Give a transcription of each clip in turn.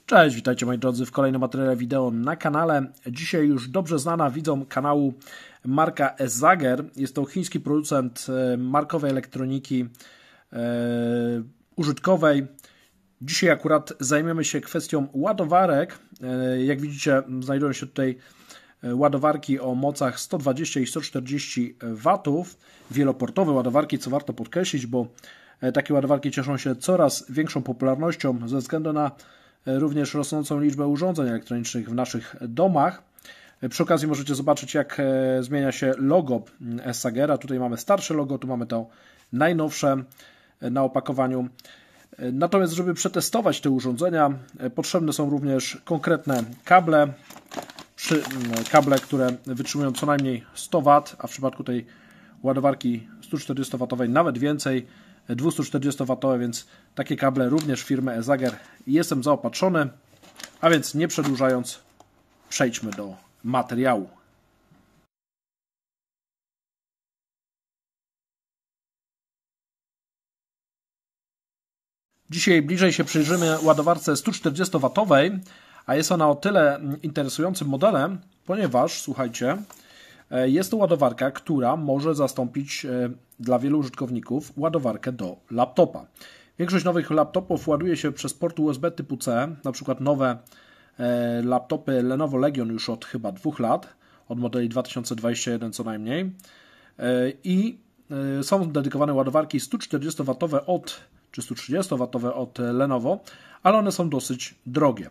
Cześć, witajcie moi drodzy w kolejnym materiale wideo na kanale. Dzisiaj już dobrze znana widzom kanału marka Esager. Jest to chiński producent markowej elektroniki użytkowej. Dzisiaj akurat zajmiemy się kwestią ładowarek. Jak widzicie, znajdują się tutaj ładowarki o mocach 120 i 140 W. Wieloportowe ładowarki, co warto podkreślić, bo takie ładowarki cieszą się coraz większą popularnością ze względu na również rosnącą liczbę urządzeń elektronicznych w naszych domach. Przy okazji możecie zobaczyć, jak zmienia się logo Esagera. Tutaj mamy starsze logo, tu mamy to najnowsze na opakowaniu. Natomiast, żeby przetestować te urządzenia, potrzebne są również konkretne kable. Kable, które wytrzymują co najmniej 100 W, a w przypadku tej ładowarki 140W nawet więcej, 240W, więc takie kable również firmy Esager jestem zaopatrzony. A więc nie przedłużając, przejdźmy do materiału. Dzisiaj bliżej się przyjrzymy ładowarce 140W, a jest ona o tyle interesującym modelem, ponieważ, słuchajcie, jest to ładowarka, która może zastąpić dla wielu użytkowników ładowarkę do laptopa. Większość nowych laptopów ładuje się przez port USB typu C, na przykład nowe laptopy Lenovo Legion już od chyba 2 lat, od modeli 2021 co najmniej. I są dedykowane ładowarki 140W czy 130W od Lenovo, ale one są dosyć drogie.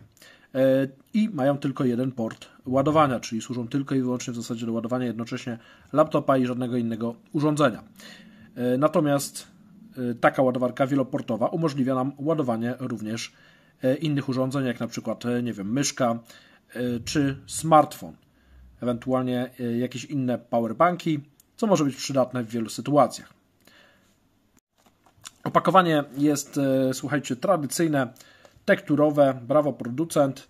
I mają tylko jeden port ładowania, czyli służą tylko i wyłącznie w zasadzie do ładowania jednocześnie laptopa i żadnego innego urządzenia. Natomiast taka ładowarka wieloportowa umożliwia nam ładowanie również innych urządzeń, jak na przykład, nie wiem, myszka czy smartfon, ewentualnie jakieś inne powerbanki, co może być przydatne w wielu sytuacjach. Opakowanie jest, słuchajcie, tradycyjne, tekturowe, brawo producent.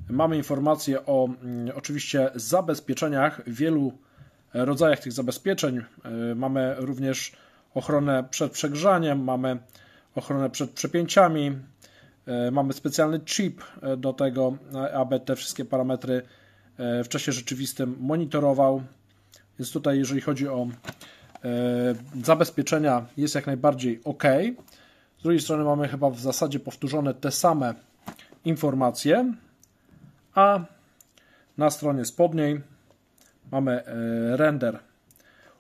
Mamy informacje o oczywiście zabezpieczeniach, wielu rodzajach tych zabezpieczeń. Mamy również ochronę przed przegrzaniem, mamy ochronę przed przepięciami, mamy specjalny chip do tego, aby te wszystkie parametry w czasie rzeczywistym monitorował. Więc tutaj, jeżeli chodzi o zabezpieczenia, jest jak najbardziej ok. Z drugiej strony mamy chyba w zasadzie powtórzone te same informacje, a na stronie spodniej mamy render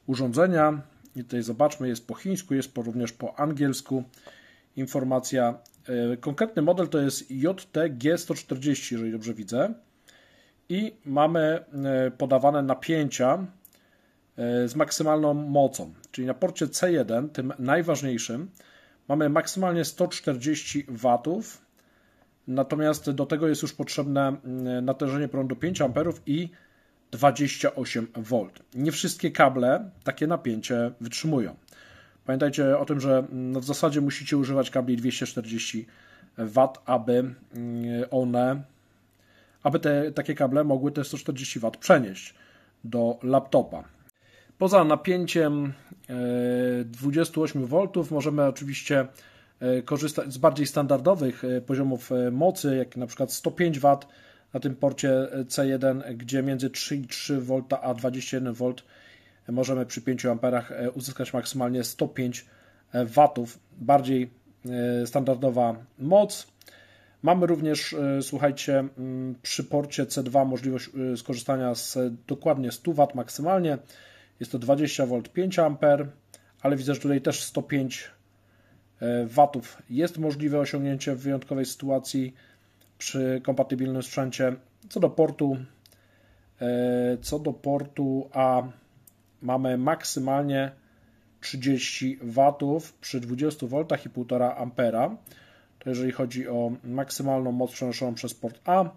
urządzenia i tutaj zobaczmy, jest po chińsku, jest również po angielsku informacja. Konkretny model to jest JTG140, jeżeli dobrze widzę, i mamy podawane napięcia z maksymalną mocą, czyli na porcie C1, tym najważniejszym, mamy maksymalnie 140 W, natomiast do tego jest już potrzebne natężenie prądu 5 A i 28 V. Nie wszystkie kable takie napięcie wytrzymują. Pamiętajcie o tym, że w zasadzie musicie używać kabli 240 W, aby takie kable mogły te 140 W przenieść do laptopa. Poza napięciem 28 V możemy oczywiście korzystać z bardziej standardowych poziomów mocy, jak na przykład 105 W na tym porcie C1, gdzie między 3,3 V a 21 V możemy przy 5 A uzyskać maksymalnie 105 W. Bardziej standardowa moc. Mamy również, słuchajcie, przy porcie C2 możliwość skorzystania z dokładnie 100 W maksymalnie. Jest to 20 V 5 A, ale widzę, że tutaj też 105 W jest możliwe osiągnięcie w wyjątkowej sytuacji przy kompatybilnym sprzęcie. Co do portu A mamy maksymalnie 30 W przy 20 V i 1,5 A. To jeżeli chodzi o maksymalną moc przenoszoną przez port A.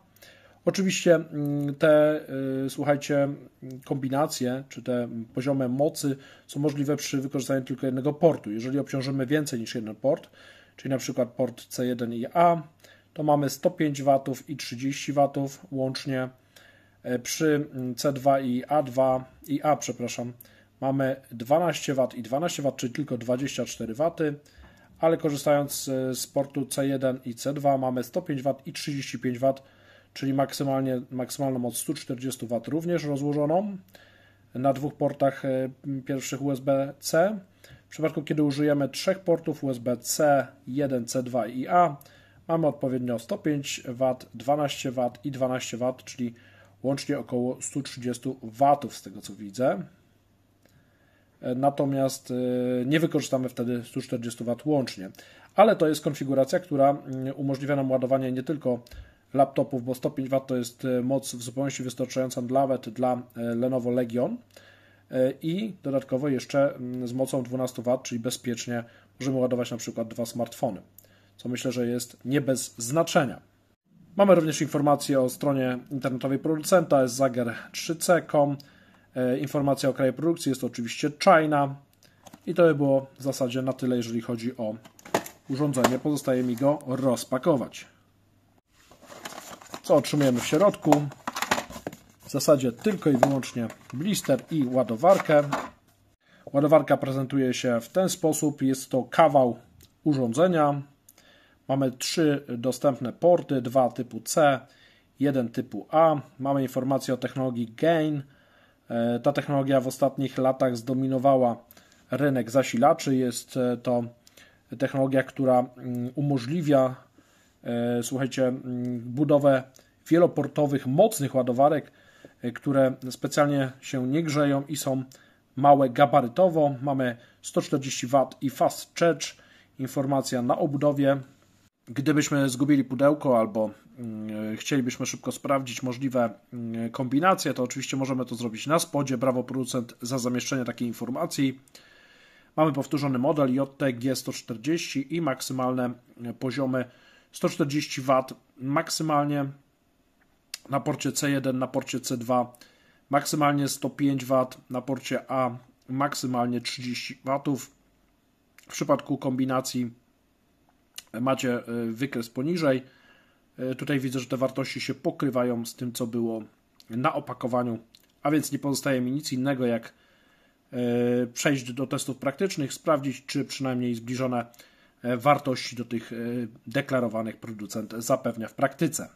Oczywiście te, słuchajcie, kombinacje, czy te poziomy mocy są możliwe przy wykorzystaniu tylko jednego portu. Jeżeli obciążymy więcej niż jeden port, czyli na przykład port C1 i A, to mamy 105 W i 30 W łącznie. Przy C2 i A mamy 12 W i 12 W, czyli tylko 24 W, ale korzystając z portu C1 i C2 mamy 105 W i 35 W, czyli maksymalną moc 140 W również rozłożoną na dwóch portach pierwszych USB-C. W przypadku, kiedy użyjemy trzech portów USB-C, 1, C2 i A, mamy odpowiednio 105 W, 12 W i 12 W, czyli łącznie około 130 W z tego co widzę. Natomiast nie wykorzystamy wtedy 140 W łącznie. Ale to jest konfiguracja, która umożliwia nam ładowanie nie tylko laptopów, bo 105 W to jest moc w zupełności wystarczająca nawet dla Lenovo Legion i dodatkowo jeszcze z mocą 12 W, czyli bezpiecznie możemy ładować na przykład dwa smartfony, co myślę, że jest nie bez znaczenia. Mamy również informacje o stronie internetowej producenta, jest zager3c.com. Informacja o kraju produkcji jest to oczywiście China i to by było w zasadzie na tyle, jeżeli chodzi o urządzenie. Pozostaje mi go rozpakować. Co otrzymujemy w środku? W zasadzie tylko i wyłącznie blister i ładowarkę. Ładowarka prezentuje się w ten sposób. Jest to kawał urządzenia. Mamy 3 dostępne porty, 2 typu C, 1 typu A. Mamy informację o technologii Gain. Ta technologia w ostatnich latach zdominowała rynek zasilaczy. Jest to technologia, która umożliwia, słuchajcie, budowę wieloportowych, mocnych ładowarek, które specjalnie się nie grzeją i są małe gabarytowo. Mamy 140 W i Fast Charge. Informacja na obudowie. Gdybyśmy zgubili pudełko albo chcielibyśmy szybko sprawdzić możliwe kombinacje, to oczywiście możemy to zrobić na spodzie. Brawo producent za zamieszczenie takiej informacji. Mamy powtórzony model JTG140 i maksymalne poziomy 140 W maksymalnie na porcie C1, na porcie C2, maksymalnie 105 W na porcie A, maksymalnie 30 W. W przypadku kombinacji macie wykres poniżej. Tutaj widzę, że te wartości się pokrywają z tym, co było na opakowaniu, a więc nie pozostaje mi nic innego, jak przejść do testów praktycznych, sprawdzić, czy przynajmniej zbliżone wartości do tych deklarowanych producent zapewnia w praktyce.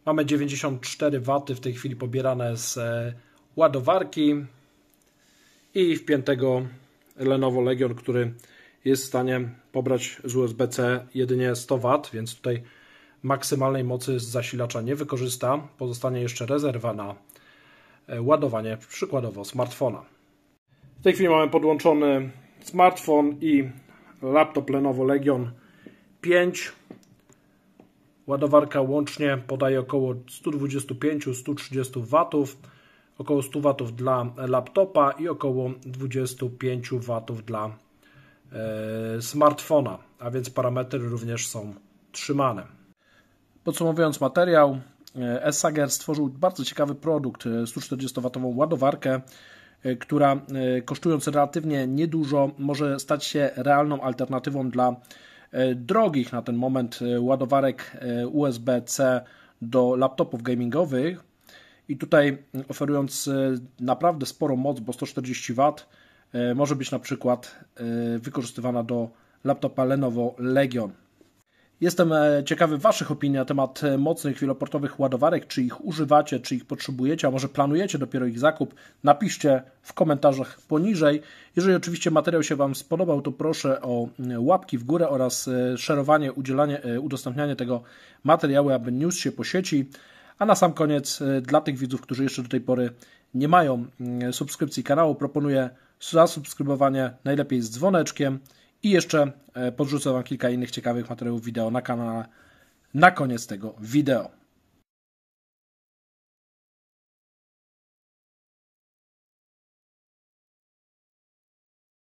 Mamy 94 W w tej chwili pobierane z ładowarki i wpiętego Lenovo Legion, który jest w stanie pobrać z USB-C jedynie 100 W, więc tutaj maksymalnej mocy z zasilacza nie wykorzysta. Pozostanie jeszcze rezerwa na ładowanie przykładowo smartfona. W tej chwili mamy podłączony smartfon i laptop Lenovo Legion 5. Ładowarka łącznie podaje około 125-130 W, około 100 W dla laptopa i około 25 W dla smartfona, a więc parametry również są trzymane. Podsumowując materiał, Sager stworzył bardzo ciekawy produkt, 140W ładowarkę, która kosztując relatywnie niedużo może stać się realną alternatywą dla drogich na ten moment ładowarek USB-C do laptopów gamingowych i tutaj oferując naprawdę sporą moc, bo 140 W może być na przykład wykorzystywana do laptopa Lenovo Legion. Jestem ciekawy Waszych opinii na temat mocnych wieloportowych ładowarek, czy ich używacie, czy ich potrzebujecie, a może planujecie dopiero ich zakup. Napiszcie w komentarzach poniżej. Jeżeli oczywiście materiał się Wam spodobał, to proszę o łapki w górę oraz szerowanie, udostępnianie tego materiału, aby niósł się po sieci. A na sam koniec dla tych widzów, którzy jeszcze do tej pory nie mają subskrypcji kanału, proponuję zasubskrybowanie, najlepiej z dzwoneczkiem. I jeszcze podrzucę Wam kilka innych ciekawych materiałów wideo na kanale na koniec tego wideo.